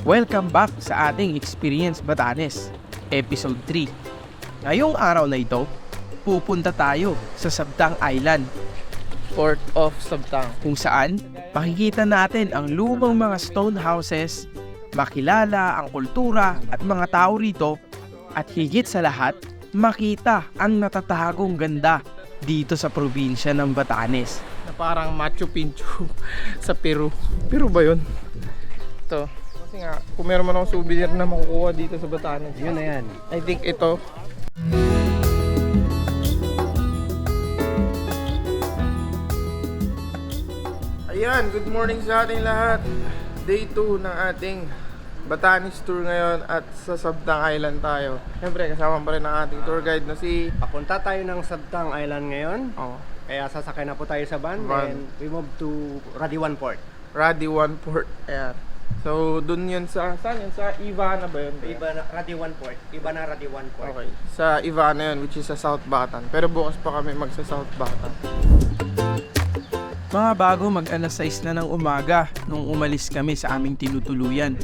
Welcome back sa ating Experience Batanes, Episode 3. Ngayong araw na ito, pupunta tayo sa Sabtang Island, Port of Sabtang, kung saan makikita natin ang lumang mga stone houses, makilala ang kultura at mga tao rito, at higit sa lahat, makita ang natatagong ganda dito sa probinsya ng Batanes. na parang Machu Picchu sa Peru. Peru ba yun? Ito. Kasi nga, kung meron man akong souvenir na makukuha dito sa Batanes, Yun na yan. I think ito. Ayan, good morning sa ating lahat. Day 2 ng ating Batanes tour ngayon at sa Sabtang Island tayo. Siyempre, kasama pa rin ang ating tour guide na si... Papunta tayo ng Sabtang Island ngayon. Oh, Kaya sasakay na po tayo sa van. Van. Then we move to Radiwan Port. Radiwan Port. Ayan. So, dun yun sa... Saan yun? Sa Ivana ba yun? Radiwan Port. Iba na Radiwan Port. Okay. Sa Ivana yun, which is sa South Batan. Pero bukas pa kami magsa South Batan. Mga bago mag-alas 6 na ng umaga nung umalis kami sa aming tinutuluyan.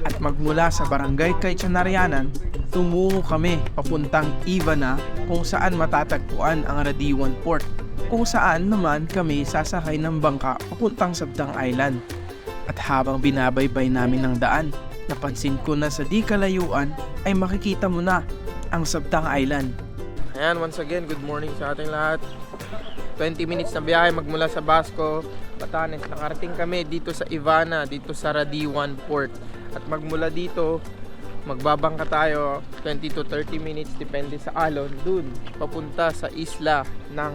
At magmula sa barangay kay Chanarianan, tumungo kami papuntang Ivana kung saan matatagpuan ang Radiwan Port, kung saan naman kami sasakay ng bangka papuntang Sabtang Island. At habang binabaybay namin ng daan, napansin ko na sa di kalayuan ay makikita mo na ang Sabtang Island. Ayan, once again, good morning sa ating lahat. 20 minutes na biyahe magmula sa Basco, Batanes. Nakarating kami dito sa Ivana, dito sa Radiwan Port. At magmula dito, magbabangka tayo 20 to 30 minutes depende sa alon dun papunta sa isla ng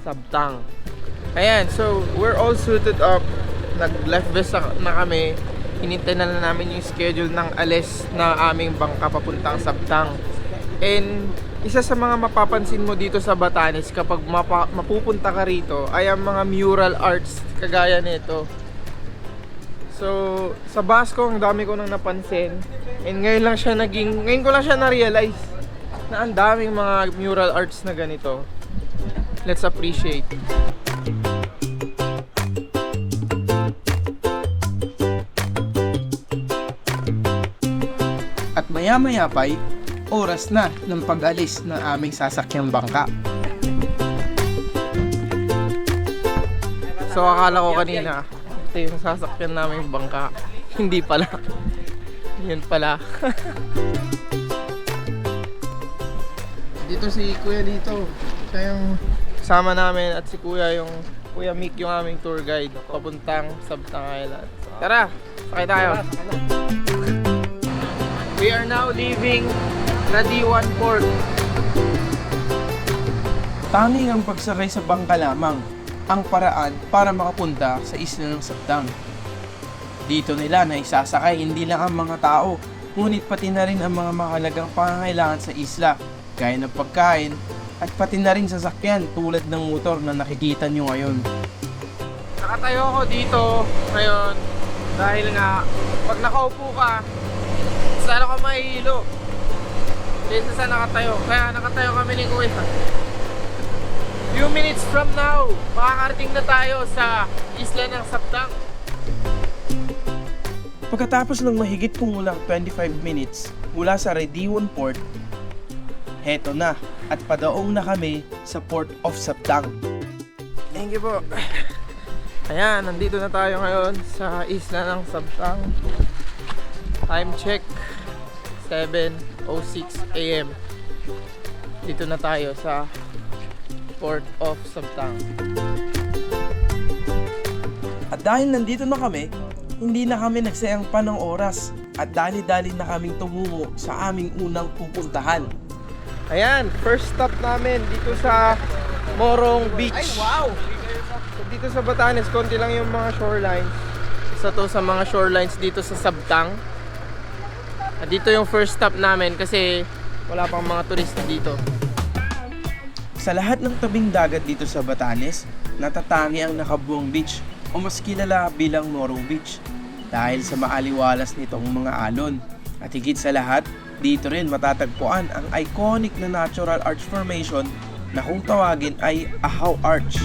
Sabtang. Ayan, so we're all suited up. Nag-life vest na kami. Hinintay na namin yung schedule ng alis na aming bangka papuntang Sabtang. And isa sa mga mapapansin mo dito sa Batanes kapag mapupunta ka rito ay ang mga mural arts kagaya nito. So, sa Basco ang dami ko nang napansin. And ngayon ko lang siya na-realize na ang daming mga mural arts na ganito. Let's appreciate. At maya-maya pa'y oras na ng pag-alis ng aming sasakyang bangka. So, akala ko kanina ito yung sasakyan namin bangka. Hindi pala. Yan pala. Dito si Kuya dito. Siya yung kasama namin at si Kuya yung Kuya Mick yung aming tour guide papuntang Sabtang Island. Tara, sakay tayo. We are now leaving Radiwan Port. Tanging ang pagsakay sa bangka lamang ang paraan para makapunta sa isla ng Sabtang. Dito nila na isasakay hindi lang ang mga tao, ngunit pati na rin ang mga mahalagang pangangailangan sa isla, gaya ng pagkain at pati na rin sasakyan tulad ng motor na nakikita nyo ngayon. Nakatayo ako dito ngayon dahil nga pag nakaupo ka, sana ka mahihilo. Dito sa nakatayo. Kaya nakatayo kami ni Kuya. Few minutes from now, makakarating na tayo sa isla ng Sabtang. Pagkatapos ng mahigit kumulang 25 minutes mula sa Radiwan Port, heto na at padaong na kami sa Port of Sabtang. Thank you po. Ayan, nandito na tayo ngayon sa isla ng Sabtang. Time check, 7:06 AM. Dito na tayo sa Port of Sabtang. At dahil nandito na kami, hindi na kami nagsayang pa ng oras at dali-dali na kaming tumungo sa aming unang pupuntahan. Ayan, first stop namin dito sa Morong Beach. Ay, wow! So, dito sa Batanes, konti lang yung mga shorelines. Isa to sa mga shorelines dito sa Sabtang. At dito yung first stop namin kasi wala pang mga turista dito. Sa lahat ng tabing dagat dito sa Batanes, natatangi ang Nakabuang Beach o mas kilala bilang Morong Beach dahil sa maaliwalas nitong mga alon. At higit sa lahat, dito rin matatagpuan ang iconic na natural arch formation na kung tawagin ay Ahaw Arch.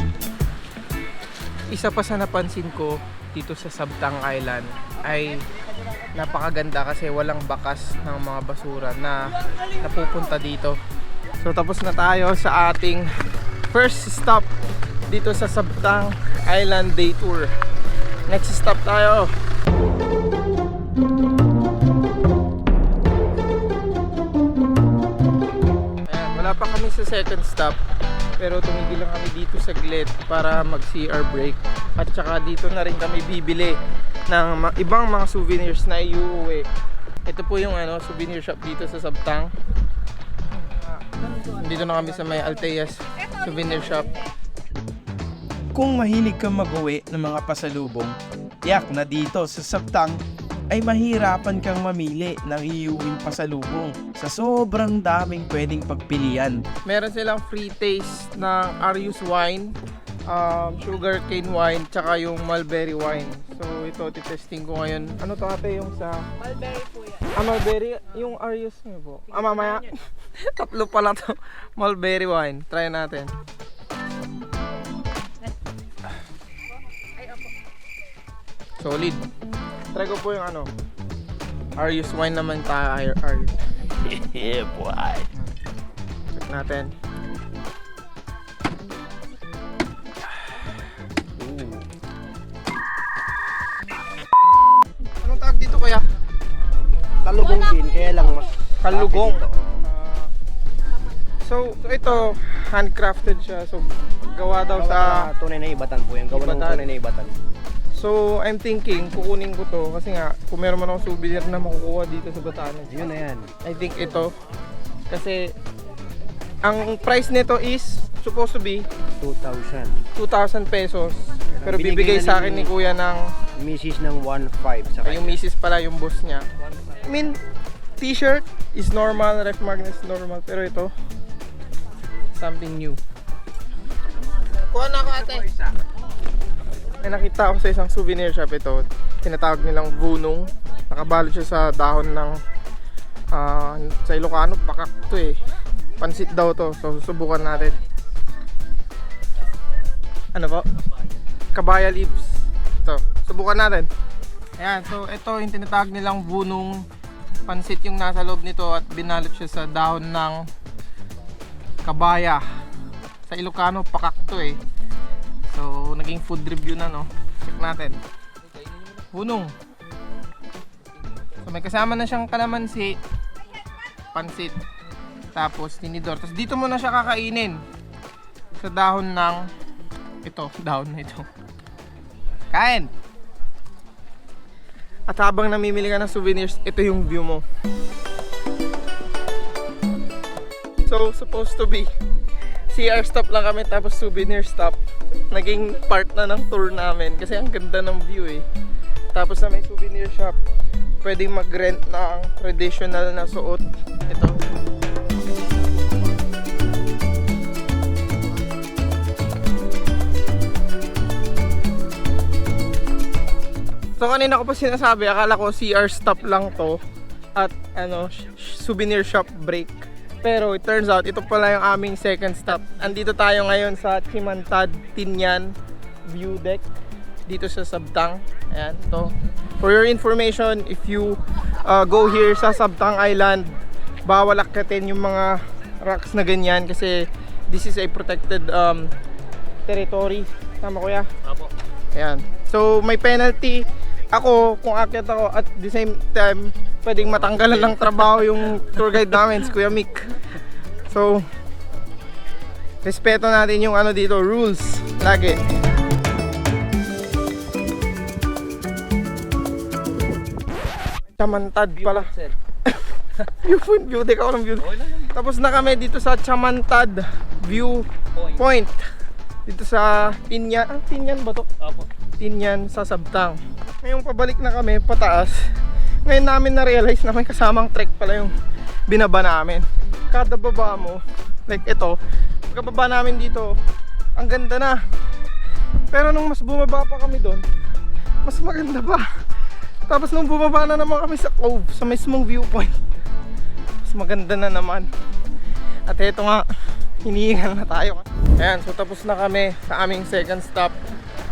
Isa pa sa napansin ko, dito sa Sabtang Island ay napakaganda kasi walang bakas ng mga basura na napupunta dito. So tapos na tayo sa ating first stop dito sa Sabtang Island Day Tour. Next stop tayo. Ayan, wala pa kami sa second stop pero tumigil lang kami dito saglit para mag CR break at saka dito na rin kami bibili ng ibang mga souvenirs na iuwi. Ito po yung souvenir shop dito sa Sabtang. Dito na kami sa may Alteas souvenir shop. Kung mahilig kang mag-uwi ng mga pasalubong, tiyak na dito sa Sabtang ay mahirapan kang mamili ng iuwing pasalubong sa sobrang daming pwedeng pagpilian. Meron silang free taste ng Arius wine, sugar cane wine, tsaka yung mulberry wine. So ito, titesting ko ngayon. Ano to ate yung sa... Mulberry po yan. Mulberry, yung Arius niyo po. Mamaya. Tatlo pala to. Mulberry wine. Try natin. Solid. Try ko po yung Arius wine naman tayo. Arius. Yeah, boy. Check natin. Anong tawag dito kaya? Talugong din, kaya lang mas Kalugong. So ito, handcrafted siya. So gawa daw sa... tunay na ibatan po yan. Gawa ng Ibatan. tunay na ibatan. So I'm thinking, kukunin ko to kasi nga kung meron man akong souvenir na makukuha dito sa Batanes. Yun na yan. I think ito kasi ang price nito is supposed to be 2,000. 2,000 pesos. Pero Binigay bibigay na sa ni- akin ni Kuya ng Misis ng 1,500 sa ay, yung kanya. misis pala yung boss niya. I mean, t-shirt is normal, ref magnet is normal, pero ito something new. Kuha na ako ate. May nakita ako sa isang souvenir shop ito. Tinatawag nilang vunong. Nakabalot siya sa dahon ng sa Ilocano, pakak to eh. Pansit daw to. So susubukan natin. Ano po? Kabaya leaves. Ito, subukan natin. Ayan, so ito yung tinatawag nilang vunong. Pansit yung nasa loob nito at binalot siya sa dahon ng kabaya. Sa Ilocano, pakak to eh. So, naging food review na, no? Check natin. Bunong. So, may kasama na siyang kalamansi, pansit, tapos tinidor. Tapos dito mo na siya kakainin sa dahon ng ito, dahon na ito. Kain! At habang namimili ka ng souvenirs, ito yung view mo. So, supposed to be CR stop lang kami tapos souvenir stop. Naging part na ng tour namin kasi ang ganda ng view eh. Tapos sa may souvenir shop, pwedeng mag-rent ng traditional na suot. Ito. So kanina ko pa sinasabi, akala ko CR stop lang to at souvenir shop break. Pero it turns out, ito pala yung aming second stop. Andito tayo ngayon sa Chimantad Tinian View Deck dito sa Sabtang. Ayan, ito. For your information, if you go here sa Sabtang Island, bawal akyatin yung mga rocks na ganyan kasi this is a protected territory. Tama kuya? Apo. Ayan. So may penalty ako kung akyat ako at the same time pwedeng matanggalan ng trabaho yung tour guide namin, si Kuya Mick. So respeto natin yung dito, rules lagi. Chamantad pala. View deck ako ng view. Tapos na kami dito sa Chamantad View Point. Dito sa Tinian. Tinian ba to? Apo. Tinian sa Sabtang. Ngayong pabalik na kami pataas. Ngayon namin na-realize na may kasamang trek pala yung binaba namin. Kada baba mo, like ito, pagkababa namin dito, ang ganda na. Pero nung mas bumaba pa kami doon, mas maganda pa. Tapos nung bumaba na naman kami sa cove, sa mismong viewpoint, mas maganda na naman. At eto nga, hinihingal na tayo. Ayan, so tapos na kami sa aming second stop.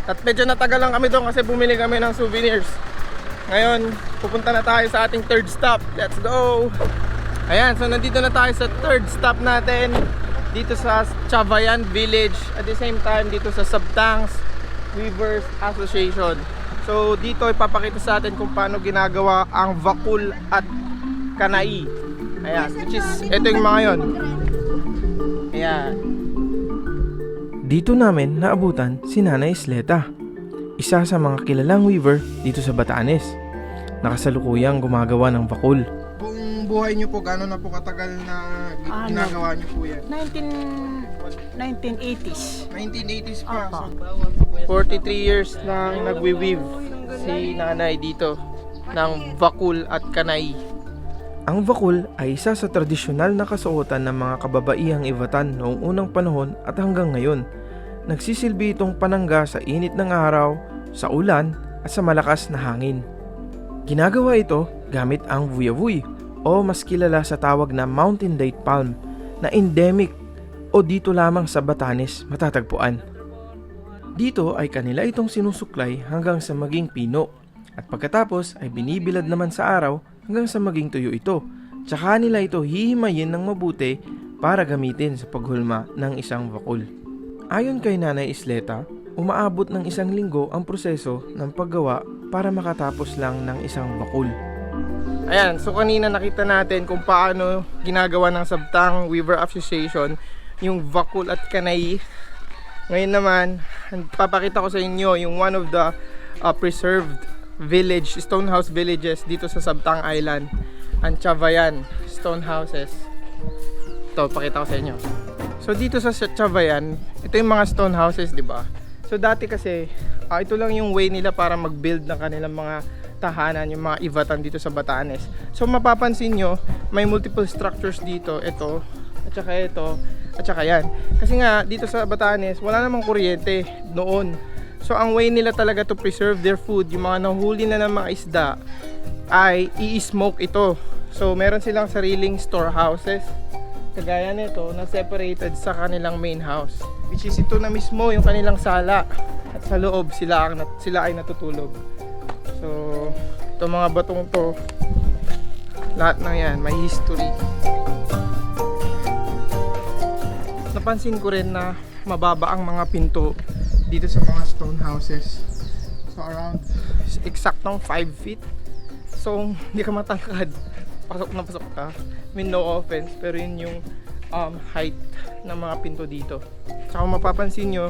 At medyo natagal lang kami doon kasi bumili kami ng souvenirs. Ngayon, pupunta na tayo sa ating third stop. Let's go! Ayan, so nandito na tayo sa third stop natin. Dito sa Chavayan Village. At the same time, dito sa Sabtangs Weavers Association. So dito ipapakita sa atin kung paano ginagawa ang vakul at kanai. Ayan, which is, ito yung mga yon. Ayan. Dito namin naabutan si Nanay Isleta, isa sa mga kilalang weaver dito sa Batanes. Nakasalukuyang gumagawa ng vakul. Buong buhay nyo po, gano'n na po katagal na ginagawa nyo po yan? 1980s. 1980s pa. Opo. So, 43 years nang nagwi-weave si nanay dito ng vakul at kanai. Ang vakul ay isa sa tradisyonal na kasuotan ng mga kababaihang Ivatan noong unang panahon at hanggang ngayon. Nagsisilbi itong panangga sa init ng araw, sa ulan at sa malakas na hangin. Ginagawa ito gamit ang vuyavuy o mas kilala sa tawag na mountain date palm na endemic o dito lamang sa Batanes matatagpuan. Dito ay kanila itong sinusuklay hanggang sa maging pino at pagkatapos ay binibilad naman sa araw hanggang sa maging tuyo ito. Tsaka nila ito hihimayin ng mabuti para gamitin sa paghulma ng isang vakul. Ayon kay Nanay Isleta, umaabot ng 1 linggo ang proseso ng paggawa para makatapos lang ng isang vakul. Ayan, so kanina nakita natin kung paano ginagawa ng Sabtang Weaver Association yung vakul at kanai. Ngayon naman, papakita ko sa inyo yung one of the preserved village, stone house villages dito sa Sabtang Island, ang Chavayan stone houses. Ito, pakita ko sa inyo. So dito sa Chavayan, ito yung mga stone houses, di ba? So dati kasi, ito lang yung way nila para mag-build ng kanilang mga tahanan, yung mga Ivatan dito sa Batanes. So mapapansin nyo, may multiple structures dito, ito, at saka ito, at saka yan. Kasi nga, dito sa Batanes, wala namang kuryente noon. So ang way nila talaga to preserve their food, yung mga nahuli na ng mga isda, ay i-smoke ito. So meron silang sariling storehouses, kagaya nito, na separated sa kanilang main house. Which is ito na mismo yung kanilang sala. At sa loob sila ay natutulog. So, itong mga batong to, lahat ng yan, may history. Napansin ko rin na mababa ang mga pinto dito sa mga stone houses. So, around eksaktong 5 feet. So, hindi ka matangkad. Pasok na pasok ka. I mean, no offense, pero yun yung height ng mga pinto dito. Saka mapapansin nyo,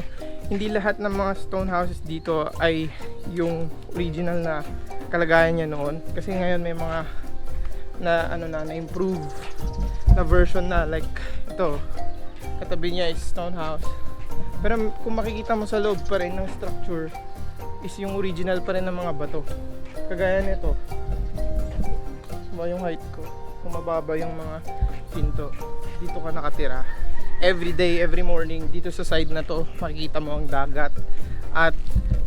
hindi lahat ng mga stone houses dito ay yung original na kalagayan niya noon. Kasi ngayon may mga na-improve na version na, like ito. Katabi niya is stone house. Pero kung makikita mo sa loob pa rin ng structure is yung original pa rin ng mga bato. Kagaya nito. Yung height ko, kung mababa yung mga pinto, dito ka nakatira. Every day, every morning, dito sa side na to, makikita mo ang dagat. At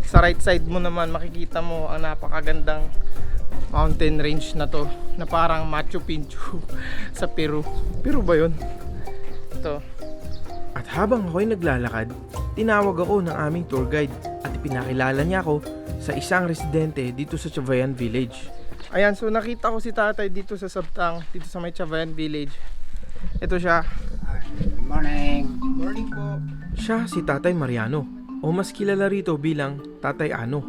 sa right side mo naman, makikita mo ang napakagandang mountain range na to, na parang Machu Picchu sa Peru. Peru ba yun? Ito. At habang ako'y naglalakad, tinawag ako ng aming tour guide at ipinakilala niya ako sa isang residente dito sa Chavayan Village. Ayan, so nakita ko si tatay dito sa Sabtang, dito sa may Chavayan Village. Ito siya. Good morning. Morning po. Siya si Tatay Mariano o mas kilala rito bilang Tatay Ano.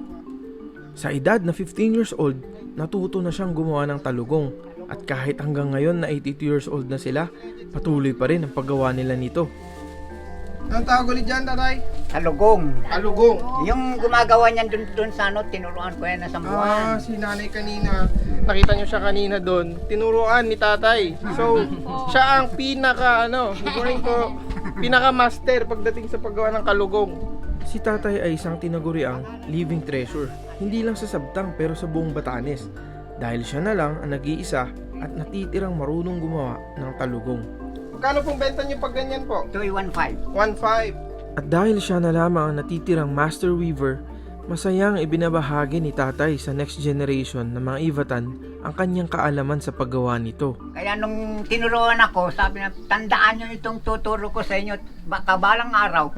Sa edad na 15 years old, natuto na siyang gumawa ng talugong at kahit hanggang ngayon na 82 years old na sila, patuloy pa rin ang paggawa nila nito. Anong tawag ulit dyan, tatay? Talugong. Alugong. Yung gumagawa niyan dun sa tinuruan ko yan na sambuan. Si nanay kanina, nakita nyo siya kanina doon, tinuruan ni tatay. So, siya ang good morning po, pinaka-master pagdating sa paggawa ng kalugong. Si Tatay ay isang tinaguriang living treasure, hindi lang sa Sabtang pero sa buong Batanes, dahil siya na lang ang nag-iisa at natitirang marunong gumawa ng talugong. Magkano pong benta nyo pag ganyan po? 215. 1.5. At dahil siya na lamang ang natitirang master weaver, masayang ibinabahagi ni Tatay sa next generation ng mga Ivatan ang kanyang kaalaman sa paggawa nito. Kaya nung tinuruan ako, sabi na, tandaan nyo itong tuturo ko sa inyo, baka balang araw,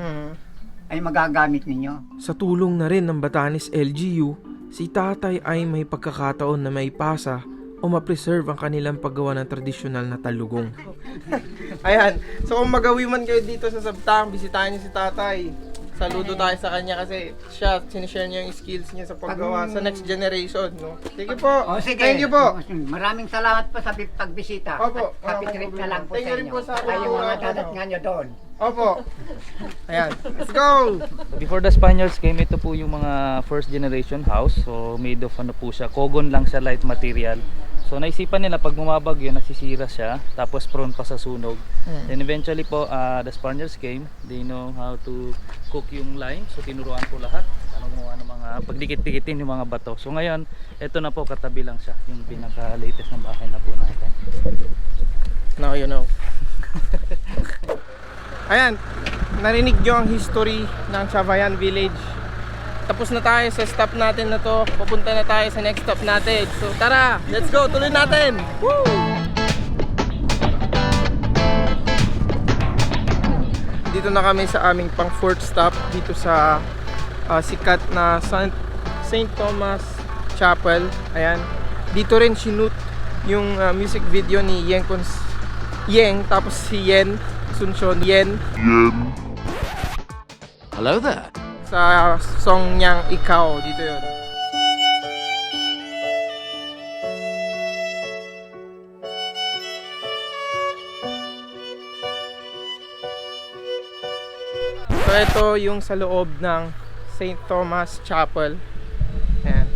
ay magagamit ninyo. Sa tulong na rin ng Batanes LGU, si tatay ay may pagkakataon na may pasa o ma-preserve ang kanilang paggawa ng tradisyonal na talugong. Ayan, so kung magawi man kayo dito sa Sabtang, bisitahin niyo si tatay. Saludo tayo sa kanya kasi siya, sinishare niya yung skills niya sa paggawa sa next generation, no? Sige po. O sige. Thank you po. Maraming salamat po sa pagbisita. Opo. At happy trip na lang po Thank sa you rin inyo. po sa Ay, yung mga ano. dadat nga nyo doon. Opo. Ayan, let's go! Before the Spaniards came, ito po yung mga first generation house. So made of ano po siya, kogon lang siya, light material. So naisipan nila pag bumabagyo, nasisira siya, tapos prone pa sa sunog. Then eventually po, the Spaniards came, they know how to cook yung lime. So tinuruan po lahat, ano gumawa ng mga, pagdikit-dikitin yung mga bato. So ngayon, ito na po, katabi lang siya, yung pinaka-latest na bahay na po natin. Now you know. Ayan, narinig nyo ang history ng Chavayan Village. Tapos na tayo sa stop natin na to. Papunta na tayo sa next stop natin. So tara, let's go, tuloy natin! Woo! Dito na kami sa aming pang fourth stop dito sa sikat na St. Thomas Chapel. Ayan. Dito rin sinut yung music video ni Yeng, tapos si Yen Sunshon Yen. Hello there. Sa song niyang Ikaw, dito yun. So ito yung sa loob ng St. Thomas Chapel. Ayan.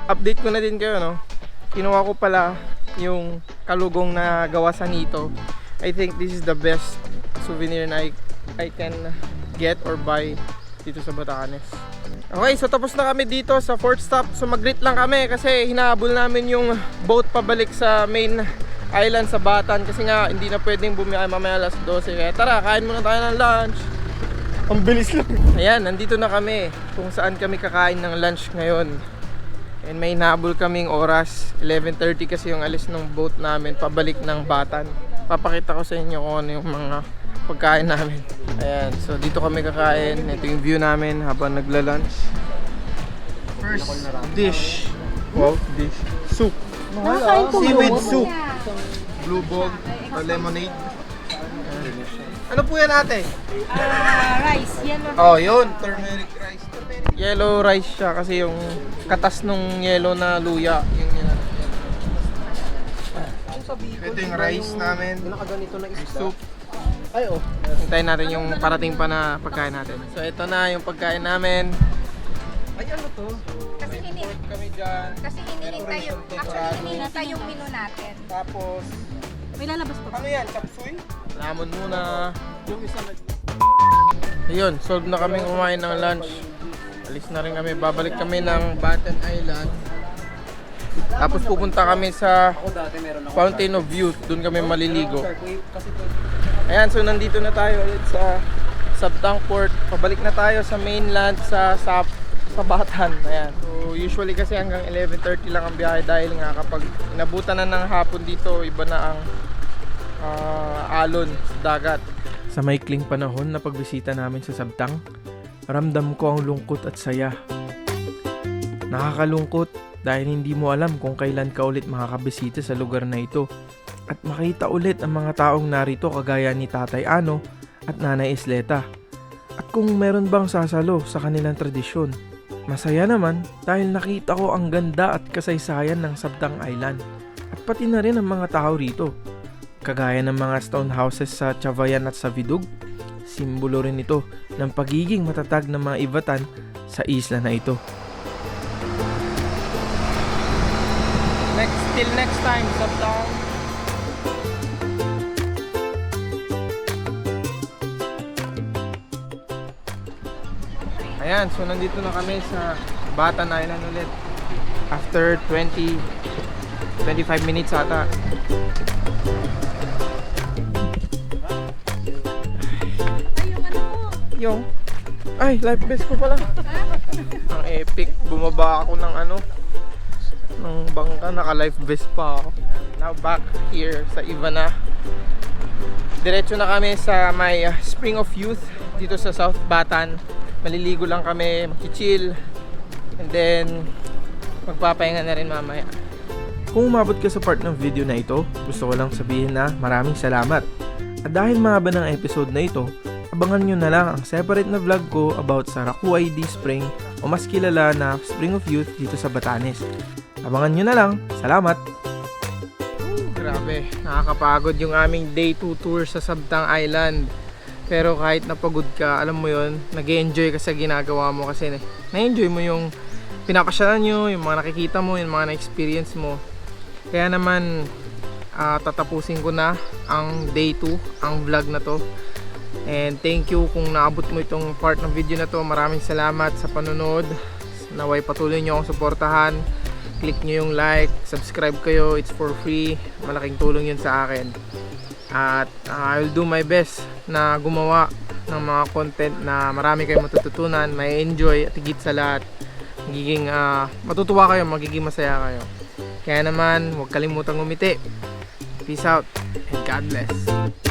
Update ko na din kayo, no? Kinuha ko pala yung kalugong na gawa sa nito. I think this is the best souvenir na I can get or buy dito sa Batanes. Okay, so tapos na kami dito sa fourth stop. So mag-greet lang kami kasi hinahabol namin yung boat pabalik sa main island sa Batan kasi nga hindi na pwedeng bumiyay mamaya alas 12. Kaya tara, kain muna tayo ng lunch. Ang bilis lang. Ayan, nandito na kami kung saan kami kakain ng lunch ngayon. And may nahabol kaming oras, 11:30 kasi yung alis ng boat namin pabalik ng Batan. Papakita ko sa inyo kung ano yung mga pagkain namin. Ayan, so dito kami kakain. Ito yung view namin habang nagla-lunch. First dish. Wow, dish. Soup. Seaweed soup. Blue bog, lemonade. Ano po yan, ate? Rice, yellow. Oh, yun, turmeric rice. Yellow rice siya kasi yung katas nung yellow na luya. Yung ito yung rice namin. Yung soup. Ay, oh. Hintayin natin yung parating pa na pagkain natin. So, ito na yung pagkain namin. Ay, ano to? Kasi Kami dyan. hinihintay yung, actually hinihintay yung menu natin. Tapos, May lalabas pa ba? ano yan? Chapsuy? Lamon muna. Yung isa na... Ayun, solve na kami kumain ng lunch. Alis na rin kami. Babalik kami ng Batan Island. Tapos pupunta kami sa Fountain of Youth. Doon kami maliligo. Ayan, so nandito na tayo ulit sa Sabtang Port. Pabalik na tayo sa mainland sa Batan. Ayan. So usually kasi hanggang 11:30 lang ang biyahe dahil nga kapag inabutan na ng hapon dito, iba na ang alon sa dagat. Sa maikling panahon na pagbisita namin sa Sabtang, ramdam ko ang lungkot at saya. Nakakalungkot dahil hindi mo alam kung kailan ka ulit makakabisita sa lugar na ito at makita ulit ang mga taong narito kagaya ni Tatay Ano at Nanay Isleta. At kung meron bang sasalo sa kanilang tradisyon. Masaya naman dahil nakita ko ang ganda at kasaysayan ng Sabtang Island at pati na rin ang mga tao rito. Kagaya ng mga stone houses sa Chavayan at sa Vidug, simbolo rin ito ng pagiging matatag ng mga Ivatan sa isla na ito. Till next time, Sabtang! Ayan, so nandito na kami sa Batan Island ulit. After 25 minutes ata. Yung ay, life vest ko pala. Ang epic, bumaba ako ng ng bangka. Naka-life vest pa ako. Now back here sa Ivana. Diretso na kami sa may Spring of Youth dito sa South Batan. Maliligo lang kami, mag-chill, and then magpapahinga na rin mamaya. Kung umabot ka sa part ng video na ito, gusto ko lang sabihin na maraming salamat. At dahil mahaba ng episode na ito, abangan nyo na lang ang separate na vlog ko about sa Raku ID Spring o mas kilala na Spring of Youth dito sa Batanes. Abangan nyo na lang. Salamat! Grabe, nakakapagod yung aming day 2 tour sa Sabtang Island. Pero kahit napagod ka, alam mo yon, nag-enjoy ka sa ginagawa mo kasi na-enjoy mo yung pinapasyalan nyo, yung mga nakikita mo, yung mga na-experience mo. Kaya naman, tatapusin ko na ang day 2, ang vlog na to. And thank you kung naabot mo itong part ng video na to. Maraming salamat sa panonood. Naway patuloy nyo akong suportahan. Click nyo yung like, subscribe kayo, it's for free. Malaking tulong yun sa akin. At I'll do my best na gumawa ng mga content na marami kayong matututunan, may enjoy at higit sa lahat magiging matutuwa kayo, magiging masaya kayo. Kaya naman, huwag kalimutang ngumiti. Peace out and God bless.